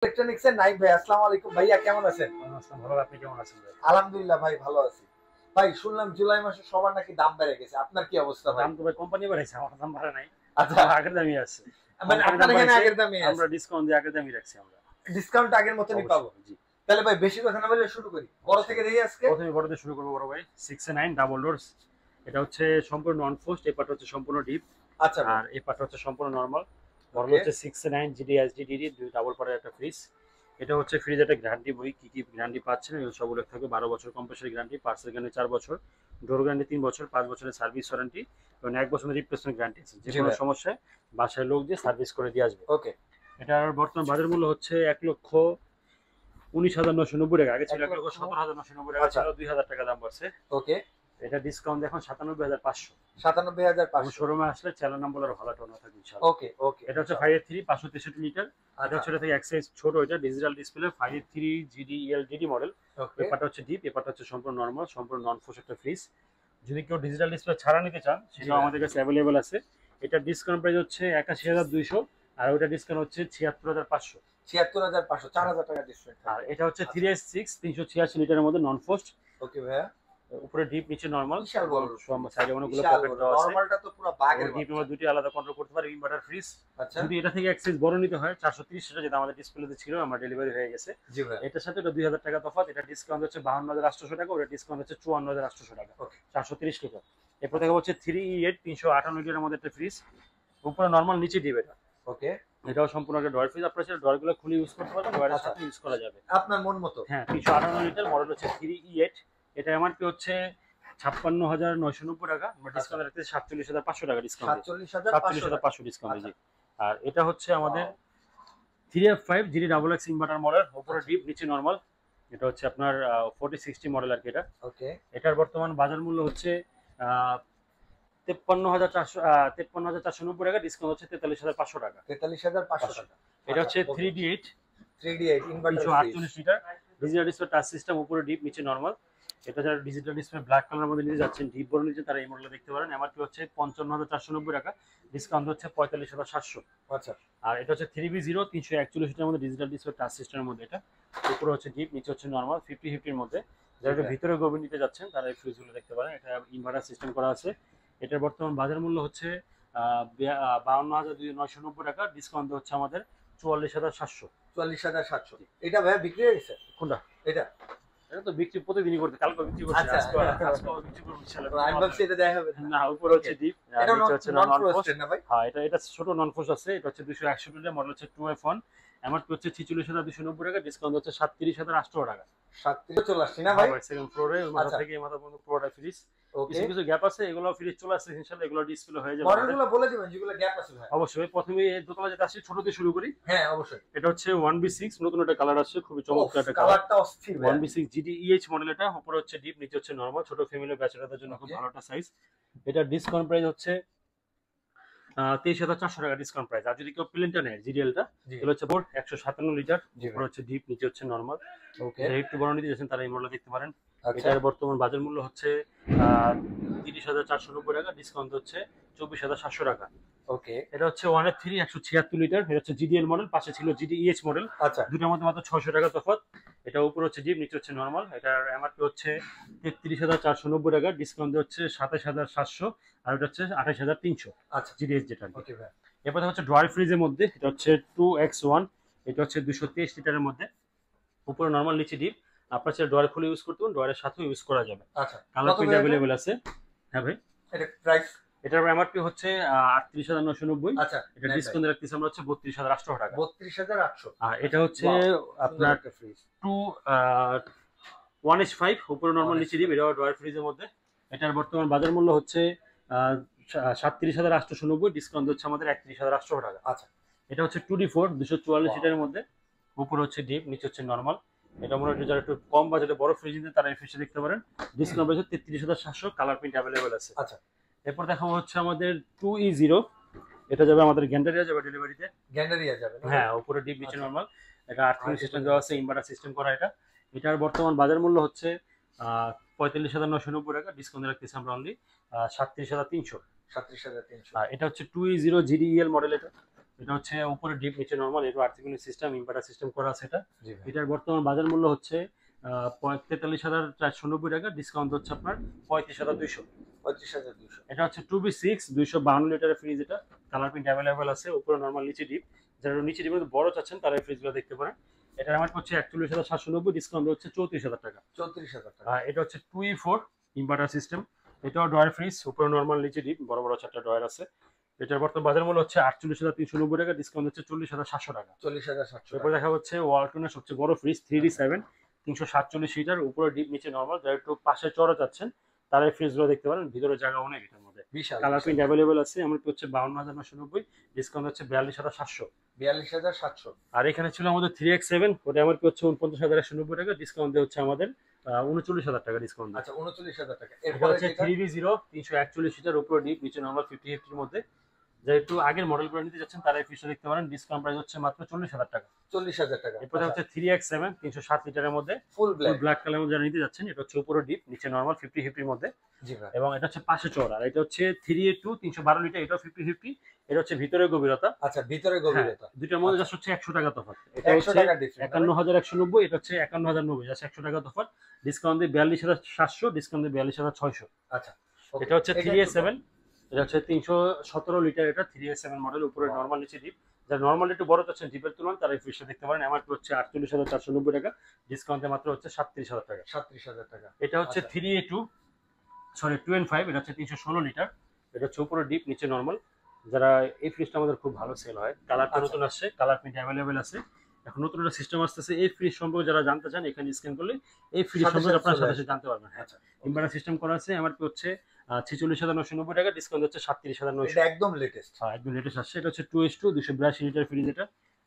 Electronics এর নাইম ভাই, আসসালামু আলাইকুম ভাইয়া, কেমন আছেন? আসসালাম, ভালো। আপনি কেমন আছেন ভাই? আলহামদুলিল্লাহ ভাই, ভালো আছি। ভাই শুনলাম জুলাই মাসে সবার নাকি দাম বেড়ে গেছে, আপনার কি অবস্থা ভাই? দাম তো ভাই কোম্পানি বাড়াইছে, আমার দাম বাড়া নাই। আচ্ছা, আগের দামই আছে। মানে কোম্পানি আপনার দাম এখানে বাড়াইছে, আগের দামই আছে, আমরা ডিসকাউন্ট দিয়ে আগের দামই রাখছি আমরা। ডিসকাউন্ট আগের মতনই পাবো। অবশ্যই, জি। তাহলে ভাই বেশি কথা না বলে শুরু করি, বড় থেকে দেখি আজকে। প্রথমে বড় দিয়ে শুরু করবো বড় ভাই। 6A9 double doors. এটা হচ্ছে সম্পূর্ণ নন ফোস্ট, এই পার্টটা হচ্ছে সম্পূর্ণ ডিপ, আচ্ছা ভাই, আর এই পার্টটা হচ্ছে সম্পূর্ণ নরমাল। মডেল ওকে হচ্ছে 6A9 জিডি এসডি ডিডি, দুই ডাবল পার্টের একটা ফ্রিজ। এটা হচ্ছে ফ্রিজ, একটা গ্যারান্টি বই, কি কি গ্যারান্টি পাচ্ছেন এগুলো সব উল্লেখ থাকবে। 12 বছর কম্প্রেসার গ্যারান্টি, পার্সেল গ্যারান্টি 4 বছর, ডোর গ্যারান্টি 3 বছর, 5 বছরের সার্ভিস ওয়ারেন্টি এবং 1 বছরের রিপ্লেসমেন্ট গ্যারান্টি আছে। যে জি কোনো ভাই, সমস্যায় বাসায় লোক দিয়ে সার্ভিস করে দিয়ে আসবে। ওকে। এটার বর্তমান বাজার মূল্য হচ্ছে 1,19,990 টাকা। আগে ছিল 1,17,990 1,17,990 টাকা, আচ্ছা, ছিল 2,000 টাকা দাম বাড়ছে। ওকে। এটা ডিসকাউন্ট এখন 97,500। 97,500, শোরুমে আসলে চ্যানেল নাম্বার ভালো টোনা থাকে ইনশাআল্লাহ। ওকে ওকে। এটা হচ্ছে 583 563 লিটার। এটা আচ্ছা, হচ্ছে এটা থেকে এক সাইজ ছোট, এটা ডিজিটাল ডিসপ্লে 583 জিডি এলডিডি মডেল। ওকে পেপারটা হচ্ছে ডিপ, পেপারটা হচ্ছে সম্পূর্ণ নরমাল, সম্পূর্ণ নন ফোর্স একটা ফ্রিজ। যদি কেউ ডিজিটাল ডিসপ্লে ছাড়া নিতে চান সেটাও ভাই। আমাদের কাছে অ্যাভেলেবল আছে। এটা ডিসকাউন্ট প্রাইস হচ্ছে 81,200, আর ওটা ডিসকাউন্ট হচ্ছে 76,500। 76,500, 4,000 টাকা ডিসকাউন্ট আর থাকবে। এটা হচ্ছে আচ্ছা, 3S6 386 লিটারের মধ্যে নন ফোস্ট, ওকে ভাইয়া। উপরে ডিপ নিচে নরমাল, বিশাল বড়, সাইডে অনেকগুলো বিশাল পকেট বড়। দেওয়া আছে। নরমালটা তো পুরো বাঘের ডিপ বাচ্চা। আমরা দুটি আলাদা কন্ট্রোল করতে পারি, ইনভার্টার ফ্রিজ। আচ্ছা, যদি এটা থেকে এক সাইজ বড় নিতে হয় 430, সেটা যেটা আমাদের ডিসপ্লেতে ছিল, আমার ডেলিভারি হয়ে গেছে। জি ভাই, এটার সাথে এটা 2,000 টাকা তফাৎ। এটা ডিসকাউন্ট হচ্ছে 52,800 টাকা, ওটা ডিসকাউন্ট হচ্ছে 54,800 টাকা। ওকে 430 লিটার। এরপর দেখা হচ্ছে 3E8 358 লিটারের মধ্যে একটা ফ্রিজ, উপরে নরমাল নিচে ডিপ। এটা ওকে। এটাও সম্পূর্ণ একটা ডয়ার ফ্রিজ, আপনারা সেটা ডয়ারগুলো খুলে ইউজ করতে পারবেন, ডয়ারের আচ্ছা, সাথে ইউজ করা যাবে। আপনার মন মতো। হ্যাঁ, 358 লিটার, মডেল হচ্ছে 3E8। এটা এমআরপি হচ্ছে 56,990 টাকা, আমরা আচ্ছা, ডিসকাউন্ট রাখতে 47,500 টাকা ডিসকাউন্ট দিচ্ছি। 47,500 টাকা। 47,500 ডিসকাউন্ট আচ্ছা, জি। আর এটা হচ্ছে আমাদের 3F5 GD double x inverter model, উপরে আচ্ছা, ডিপ নিচে নরমাল। এটা হচ্ছে আপনার 4060 মডেল আর কি। এটা ওকে। এটার বর্তমান বাজার মূল্য হচ্ছে 53,490 টাকা, ডিসকাউন্ট হচ্ছে 43,500 টাকা। 43,500 টাকা। এটা আচ্ছা, হচ্ছে ওকে। 3D8 3D8 inverter fridge. 348 litre, digital display touch system, উপরে ডিপ নিচে নরমাল। এটা যারা ডিজিটাল ডিসপ্লে ব্ল্যাক কালারের মধ্যে নিতে যাচ্ছেন, ডিপ বড় নিতে, তারা এই মডেলটা দেখতে পারেন। এমআরপি হচ্ছে 55,490 টাকা, ডিসকাউন্ট হচ্ছে 45,700। আচ্ছা, আর এটা হচ্ছে 3B0 341 লিটারের মধ্যে ডিজিটাল ডিসপ্লে টাচ সিস্টেমের মধ্যে। এটা উপরে হচ্ছে ডিপ নিচে হচ্ছে নরমাল, 50-50 এর মধ্যে। যারা একটু ভিতরে গভীর নিতে যাচ্ছেন তারা এই ফ্রিজগুলো দেখতে পারেন। এটা ইনভার্টার সিস্টেম করা আছে। এটার বর্তমান বাজার মূল্য হচ্ছে 52,990 টাকা, ডিসকাউন্ট হচ্ছে আমাদের 44,700। 44,700। এটা ভাইয়া বিক্রি হয়ে গেছে কোনটা? এটা? এটা তো বিক্রি প্রতিদিনই করতে, কালকে বিক্রি করছি, আচ্ছা, আজকে বিক্রি করব ইনশাআল্লাহ। আমি ভাবছি এটা দেখা হবে না। না, উপরে হচ্ছে ডিপ, এটা নিচে হচ্ছে নন নন ফোস্ট। ফ্রস্টেড না ভাই? হ্যাঁ, এটা ছোট নন ফোস্ট আছে। এটা হচ্ছে 261 লিটার, মডেল হচ্ছে 2F1। এমআরপি হচ্ছে 46,290 টাকা, ডিসকাউন্ট হচ্ছে 37,800 টাকা। 37 চলে আসছি না ভাই? সেকেন্ড ফ্লোরে মাথা আচ্ছা, থেকে এই মাথা পর্যন্ত পুরোটা ফ্রিজ। ওকে। কিছু কিছু গ্যাপ আছে, এগুলো ফ্রিজ চলে আসছে ইনশাআল্লাহ, এগুলো ডিসপ্লে হয়ে যাবে আমাদের। মডেলগুলো বলে দিবেন যেগুলো গ্যাপ আছে ভাই। অবশ্যই। প্রথমে এই দোতলা যেটা আসছে ছোট দিয়ে শুরু করি। হ্যাঁ, অবশ্যই। এটা হচ্ছে 1B6, নতুন একটা কালার আসছে, খুবই চমৎকার একটা কালার। কালারটা অস্থির ভাই। 1B6 GDEH model. এটা উপরে হচ্ছে ডিপ নিচে হচ্ছে নরমাল, ছোট ফ্যামিলি ব্যাচেলারদের জন্য খুব ওকে, ভালো একটা সাইজ। এটা ডিসকাউন্ট প্রাইস হচ্ছে 23,400 টাকা ডিসকাউন্ট প্রাইস। আর যদি কেউ প্লেনটা নেয় জিডিএলটা, জি এগুলো হচ্ছে 157 লিটার, জি উপরে ভাই, হচ্ছে ডিপ নিচে হচ্ছে নরমাল। ওকে। যারা একটু বড় নিতে যাচ্ছেন তারা এই মডেলটা দেখতে পারেন। আচ্ছা, এটার বর্তমান বাজার মূল্য হচ্ছে 30,490 টাকা, ডিসকাউন্ট হচ্ছে 24,700 টাকা। ওকে। এটা হচ্ছে 1 176 লিটার, এটা হচ্ছে জিডিএল মডেল, পাশে ছিল জিডিইএইচ মডেল। আচ্ছা, দুটার মধ্যে মাত্র 600 টাকা তফাৎ। এটা উপরে হচ্ছে ডিপ নিচে হচ্ছে নরমাল। এটার এমআরপি হচ্ছে 33,490 টাকা, ডিসকাউন্ট হচ্ছে 27,700। আর এটা হচ্ছে 28,300 আচ্ছা, জিডিএস যেটা। ওকে ভাই, এরপরে হচ্ছে ড্রয়ার ফ্রিজের মধ্যে, এটা হচ্ছে 2X1। এটা হচ্ছে 223 লিটারের মধ্যে, উপরে নরমাল নিচে ডিপ। আপনার চাইলে ড্রয়ার খুলে ইউজ করতে পারেন, ড্রয়ারের সাথেও ইউজ করা যাবে। আচ্ছা। কালার কত প্রিন্ট ভাই এটা? অ্যাভেলেবল আছে। হ্যাঁ ভাই, এটা প্রাইস? এটার এমআরপি হচ্ছে 38,990। আচ্ছা, এটা ডিসকাউন্ট রাখতেছি আমরা হচ্ছে 32,800 টাকা। 32,800। আর এটা হচ্ছে আপনার আপনার একটা ফ্রিজ। 1H5, উপরে নরমাল নিচে ডিপ, এটা ড্রয়ার ফ্রিজের মধ্যে। এটার বর্তমান বাজার মূল্য হচ্ছে 37,890, ডিসকাউন্ট হচ্ছে আমাদের 31,800 টাকা। আচ্ছা, এটা হচ্ছে 2D4 244 লিটারের মধ্যে, উপরে হচ্ছে ডিপ নিচে হচ্ছে নরমাল। এটা মনে হচ্ছে যারা একটু কম বাজেটে বড় ফ্রিজ নিতে তারা এই ফ্রিজটা দেখতে পারেন। ডিসকাউন্ট হচ্ছে 33,700, কালার প্রিন্ট অ্যাভেলেবল আছে। আচ্ছা। এরপর দেখাবো হচ্ছে আমাদের 2E0। এটা যাবে আমাদের গ্যান্ডারিয়া যাবে ডেলিভারিতে। গ্যান্ডারিয়া যাবে না? হ্যাঁ, উপরে ডিপ নিচে আচ্ছা, নরমাল। এটা আর্থিং সিস্টেম দেওয়া আছে, ইনভার্টার সিস্টেম করা এটা। এটার বর্তমান বাজার মূল্য হচ্ছে 45,990 টাকা, ডিসকাউন্ট রাখতেছি আমরা অনলি 37,300। 37,300। আর এটা হচ্ছে 2E0 GDEL মডেল। এটা হচ্ছে উপরে ডিপ নিচে নরমাল, এটা আর্থিং সিস্টেম ইনভার্টার সিস্টেম করা আছে এটা। জি ভাই। এটার বর্তমান বাজার মূল্য হচ্ছে 43,490 টাকা, ডিসকাউন্ট হচ্ছে আপনার 35,200। 35,200। এটা হচ্ছে 2B6 252 লিটারের ফ্রিজ, এটা কালার প্রিন্ট অ্যাভেলেবেল আছে, উপরে নরমাল নিচে ডিপ। যারা নিচে ডিপের বড় চাচ্ছেন তারা এই ফ্রিজগুলো দেখতে পারেন। এটার আমার হচ্ছে 41,790, ডিসকাউন্ট হচ্ছে 34,000 টাকা। 34,000 টাকা। এটা হচ্ছে 2E4 ইনভার্টার সিস্টেম, এটাও ডয়ার ফ্রিজ, উপরে নরমাল নিচে ডিপ, বড় বড় 4টা ডয়ার আছে। এটার বর্তমান বাজার মূল্য হচ্ছে 48,390 টাকা, ডিসকাউন্ট হচ্ছে 40,700 টাকা। 40,700 এরপর দেখা হচ্ছে ওয়ালটনের সবচেয়ে বড় ফ্রিজ 3D7 347 লিটার, উপরে ডিপ নিচে নরমাল। যারা একটু পাশে চড়া চাচ্ছেন তারা এই ফ্রিজগুলো দেখতে পারেন, ভিতরে জায়গা অনেক এটার মধ্যে। বিশাল। কালার প্রিন্ট অ্যাভেলেবেল আছে, আমার হচ্ছে 52,990, ডিসকাউন্ট হচ্ছে 42,700। 42,700। আর এখানে ছিল আমাদের 3X7, ওটা আমার হচ্ছে 49,190 টাকা, ডিসকাউন্ট হচ্ছে আমাদের 39,000 টাকা ডিসকাউন্ট। আচ্ছা 39,000 টাকা। এটা এরপরে হচ্ছে 3B0 341 লিটার, উপরে ডিপ নিচে নরমাল 50-50 এর মধ্যে। যারা একটু আগের মডেলগুলো নিতে যাচ্ছেন তারা এই ফ্রিজটা দেখতে পারেন, ডিসকাউন্ট প্রাইস হচ্ছে মাত্র 40,000 টাকা। 40,000 টাকা। এরপরে হচ্ছে 3X7 307 লিটারের মধ্যে, ফুল ব্ল্যাক কালার যারা নিতে যাচ্ছেন, এটা হচ্ছে উপরে ডিপ নিচে নরমাল 50-50 এর মধ্যে। জি ভাই। এবং এটা হচ্ছে পাশে চওড়া। আর এটা হচ্ছে 3A2 312 লিটার, এটাও 50-50, এটা হচ্ছে ভিতরে গভীরতা। আচ্ছা ভিতরে গভীরতা। দুইটার মধ্যে জাস্ট হচ্ছে 100 টাকা তফাৎ। এটা 100 হচ্ছে টাকা ডিফারেন্স। 51,190, এটা হচ্ছে 51,090, জাস্ট 100 টাকা তফাৎ। ডিসকাউন্ট দিয়ে 42,700, ডিসকাউন্ট দিয়ে 42,600। আচ্ছা এটা হচ্ছে 3A7, এটা হচ্ছে 317 লিটার, এটা 3A7 মডেল, উপরে নরমাল নিচে ডিপ। যারা নরমাল একটু বড় চাচ্ছেন ডিপের তুলনায় তারা এই ফ্রিজটা দেখতে পারেন। এমআরপি হচ্ছে 48,490 টাকা, ডিসকাউন্টে মাত্র হচ্ছে 37,000 টাকা। 37,000 টাকা। এটা হচ্ছে 3A2 সরি 2N5, এটা হচ্ছে 316 লিটার, এটা হচ্ছে উপরে ডিপ নিচে নরমাল। যারা এই ফ্রিজটা আমাদের খুব ভালো সেল হয়, কালারটা নতুন আসছে, কালার প্রিন্ট অ্যাভেলেবেল আছে। এখন নতুন একটা সিস্টেম আসতেছে, এই ফ্রিজ সম্পর্কে যারা জানতে চান এখানে স্ক্যান করলে এই ফ্রিজ সম্পর্কে আপনারা সাথে সাথে জানতে পারবেন। আচ্ছা ইনভার্টার সিস্টেম করা আছে, এমআরপি হচ্ছে 46,990 টাকা, ডিসকাউন্ট হচ্ছে 37,900। এটা একদম লেটেস্ট। হ্যাঁ একদম লেটেস্ট আসছে। এটা হচ্ছে 2S2 282 লিটার ফ্রিজ,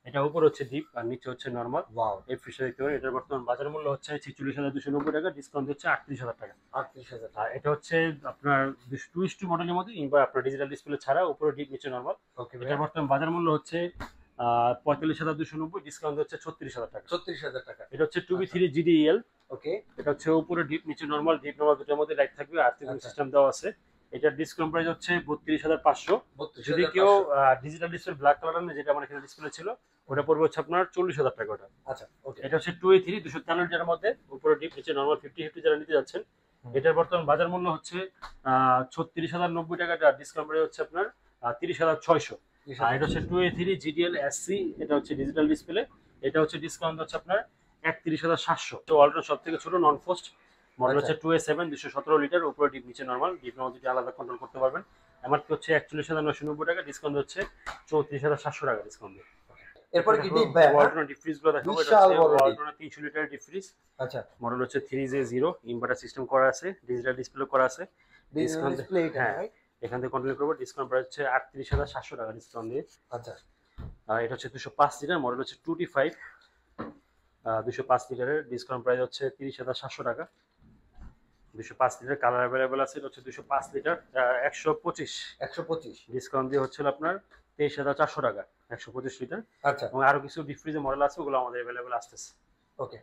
এটা উপরে হচ্ছে ডিপ আর নিচে হচ্ছে নরমাল। ওয়াও। এই ফ্রিজটা দেখতে পারেন, এটার বর্তমান বাজার মূল্য হচ্ছে 46,290 টাকা, ডিসকাউন্ট হচ্ছে 38,000 টাকা। 38,000 আর টাকা। এটা হচ্ছে আপনার 2:2 মডেলের মধ্যে, কিংবা আপনার ডিজিটাল ডিসপ্লে ছাড়া, উপরে ডিপ নিচে নরমাল। ওকে ভাই। এটার বর্তমান বাজার মূল্য হচ্ছে 45,290, ডিসকাউন্ট হচ্ছে 36,000 টাকা। 36,000 টাকা। এটা হচ্ছে 2B3 GDEL, ওকে। এটা হচ্ছে উপরে ডিপ নিচে নরমাল, ডিপ নরমাল দুটোর মধ্যে লাইট থাকবে, আর্থিং সিস্টেম দেওয়া আছে। এটার ডিসকাউন্ট প্রাইস হচ্ছে 32,500। যদি কেউ ডিজিটাল ডিসপ্লে ব্ল্যাক কালার নেয়, যেটা আমার এখানে ডিসপ্লে ছিল, ওটা পড়বে হচ্ছে আপনার 40,000 টাকা ওটা। আচ্ছা ওকে। এটা হচ্ছে 2A3 243 লিটারের মধ্যে, উপরে ডিপ নিচে নরমাল 50-50 যারা নিতে যাচ্ছেন। এটার বর্তমান বাজার মূল্য হচ্ছে 36,090 টাকা, ডিসকাউন্ট প্রাইস হচ্ছে আপনার 30,600। আর এটা হচ্ছে 2A3 GDL SC, এটা হচ্ছে ডিজিটাল ডিসপ্লে, এটা হচ্ছে ডিসকাউন্ট হচ্ছে আপনার 31,700। তো ওয়ালটন সব থেকে ছোট নন ফোস্ট মডেল হচ্ছে 2A7 217 লিটার, উপরে ডিপ নিচে নরমাল, ডিপ নরমাল দুটো আলাদা কন্ট্রোল করতে পারবেন। এমআরপি হচ্ছে 41,990 টাকা, ডিসকাউন্ট হচ্ছে 34,700 টাকা ডিসকাউন্ট। এরপর কি ডিপ ভাই? ওয়ালটন ডিপ ফ্রিজ গুলো দেখাবো। এটা বিশাল হচ্ছে বড় deep. Walton 300 litre deep fridge, আচ্ছা মডেল হচ্ছে 3J0, ইনভার্টার সিস্টেম করা আছে, ডিজিটাল ডিসপ্লে করা আছে। ডিসকাউন্ট ডিসপ্লে এটা হ্যাঁ ভাই। এখান থেকে কন্ট্রোল করবো। ডিসকাউন্ট প্রাইস হচ্ছে 38,700 টাকা ডিসকাউন্ট দিয়ে। আচ্ছা আর এটা হচ্ছে 205 লিটার, মডেল হচ্ছে 2T5, 205 লিটারের, ডিসকাউন্ট প্রাইস হচ্ছে 30,700 টাকা। 205 লিটার, কালার অ্যাভেলেবেল আছে। এটা হচ্ছে 205 লিটার 125, ডিসকাউন্ট দিয়ে হচ্ছে আপনার 23,400 টাকা 125 লিটার। আচ্ছা এবং আরো কিছু ডিপ ফ্রিজের মডেল আছে, ওগুলো আমাদের অ্যাভেলেবেল আসতেছে। ওকে।